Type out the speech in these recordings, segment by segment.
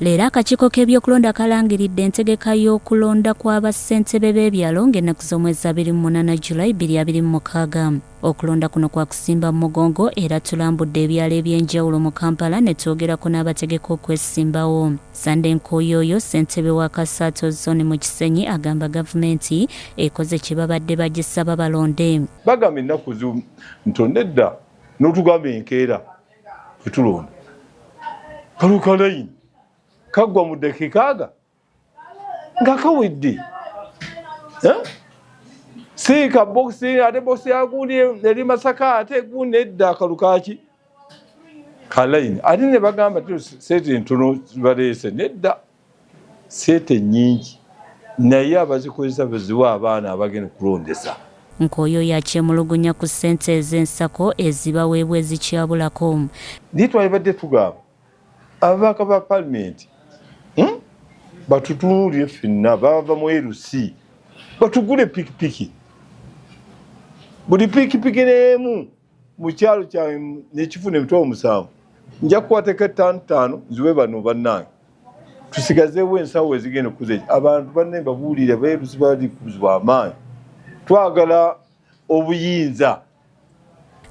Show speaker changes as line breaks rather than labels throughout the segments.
Leero akakiiko k'ebyokulonda kalangiridde entegeka y'okulonda kw'abassentebe b'ebyalo ng'ennaku z'omwezi 28 Julayi 2026. Okulonda kuno kwa kusimba mugongo era tulambudde ebyalo eby'enjawulo mu Kampala ne twogerako n'abategeka okwesimbawo. Sunday Nkoyoyo, ssentebe wa Kasaato Zone mu Kisenyi, agamba gavumenti ekoze kye babadde bagisaba balonde.
Bagamba ennaku ntonde edda n'otugamba enkeera tetulonda. Kaluka layini kagwa mu dakika nga kawedde. Siika boxi ate boxi yagundi eri Masaka ate gundi edda kalukaki kalayini ate ne bagamba sente ntono baleese nedda sente nnyingi naye abazikozesa baziwa abaana abagenda kulondesa.
Nkoyo yakyemulugunya ku ssente ez'ensako ezibaweebwa ezikyabulako.
Naye twalibadde tugamba ababaka ba palamenti batutunuulire ffenna bava mu LC batugule pikipiki. Buli pikipiki n'emu mu kyalo kyange n'ekifuna emitwalo 7 nja kukwatako 5 ziwe bano bannange tusigazeewo ensawo ezigenda okuza abantu banne babuulire beerusi bali kuzibwa amaanyi. Twagala obuyinza.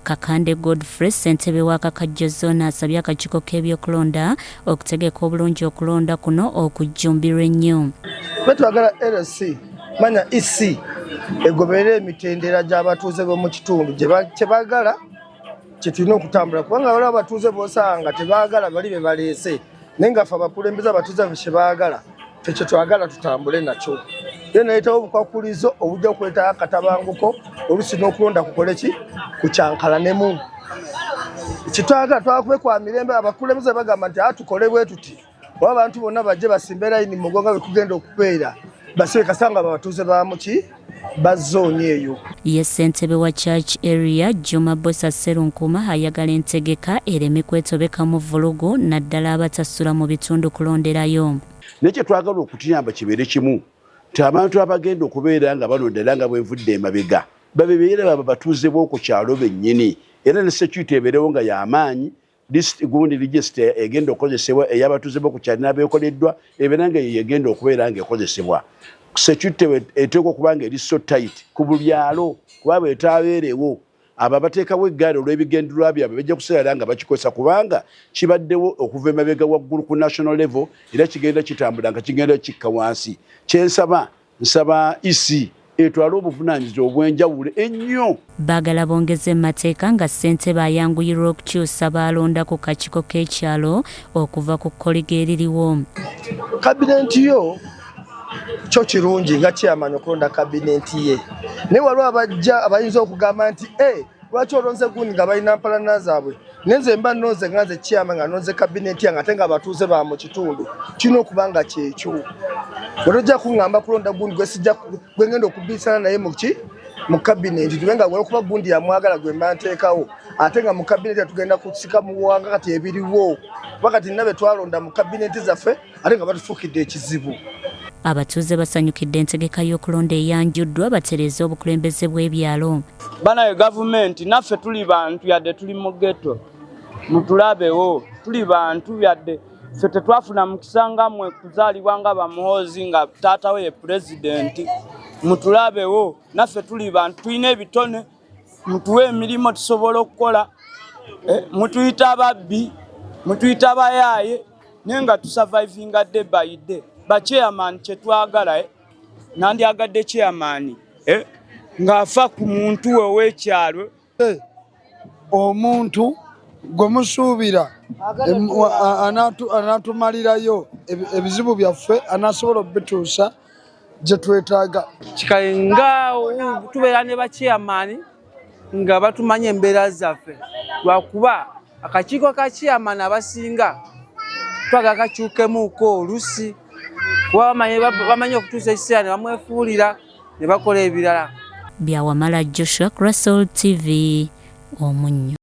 Kakande Godfrey, ssentebe wa Kakajjo Zone, asabye akakiiko k'ebyokulonda okutegeka obulungi okulonda kuno okujjumbirwa ennyo.
Twagala LC manya EC egoberera emitendera gy'abatuuze b'omu kitundu kye baagala kye tulina okutambula kubanga waliwo abatuuze b'osanga tebaagala bali be baleese naye nga ffe abakulembeze abatuuze kye baagala ekyo twagala tutambule nakyo. Ye nayitawo obukwakulizo obujja okuleeta akatabanguko oluusi n'okulonda kukole ki kukyankalanemu. Kitwagala twakube kwa mirembe abakulembeze bagamba nti tukole bwe tuti oba abantu bonna bajje basimbe layini mu mugongo bwe kugenda okubeera basibe kasanga abatuuze bamuki bazzoonye eyo.
Ye ssentebe wa Church Area Juma Bosa Serunkuma ayagala entegeka ereme kwetobeka mu vulugu naddala abatasula mu bitundu kulonderayo.
Nekye twagala okutuyamba kibeere kimu nti abantu abagenda okubeera nga balondera nga bwenvudde emabega babeera baba batuuze b'oku kyalo bennyini era ne security ebeerewo nga y'amaanyi. Gundi register egenda okukozesebwa ey'abatuuze b'oku kyalo n'abeekoleddwa ebeera nga yegenda okubeera nga ekozesebwa. Security eteekwa okuba nga eri so tight ku bulyalo kuba bwetaabeerewo abo abateekawo eggaali olw'ebigendererwa byabwe bajja kusigala nga bakikozesa kubanga kibaddewo okuva emabega waggulu ku national level era kigenda kitambula nga kigenda kikka wansi. Nsaba EC etwala obuvunaanyizibwa obw'enjawulo ennyo.
Baagala bongeze mu mateeka nga ssentebe ayanguyirwa okukyusa baalonda ku kakiiko k'ekyalo okuva ku kkoliga eririwo.
Kabinenti yo kyo kirungi nga kyamanya okulonda kabinenti ye naye waliwo abajja abayinza okugamba nti lwaki olonze gundi nga balina mpalana zaabwe nenze mba nonze nga nze kyama nga nonze kabinenti yange ate nga abatuuze ba mu kitundu kirina okuba nga kyekyo. Olwojja kuŋŋamba kulonda gundi gwe ngenda okubiisana naye mu kabinenti tubenga olwokuba gundi yamwagala gwe mba nteekawo ate nga mu kabinenti tugenda kusika mu buwanga kati ebiriwo kuba kati nnabe twalonda mu kabinenti zaffe ate nga batufuukidde ekizibu.
Abatuuze basanyukidde entegeka y'okulonda eyanjuddwa batereze obukulembeze bw'ebyalo.
Banayo gavumenti naffe tuli bantu yadde tuli mu ghetto mutulabewo tuli bantu yadde ffe tetwafuna mukisa nga mmwe kuzaalibwa nga bamuhoozi nga taata we ye pulezidenti mutulabewo naffe tuli bantu tulina ebitone mutuwe emirimu tusobola okukola. Mutuyita ababbi mutuyita abayaaye naye nga tusurvivinga day by day. Ba chairman kyetwagala nandyagadde chairman ng'afa ku muntu we w'ekyalo.
Omuntu gwe musuubira anatumalirayo ebizibu byaffe anasobola obituusa gye twetaaga.
Kikale nga tubeera ne ba chairman nga batumanya embeera zaffe lwakuba akakiiko ka chairman abasinga twaga kakyukemuuko oluusi kuba bamanye okutuusa ekiseera ne bamwefuulira ne bakola ebirala.
Byawamala Joshua, Russell TV, Omunnyo.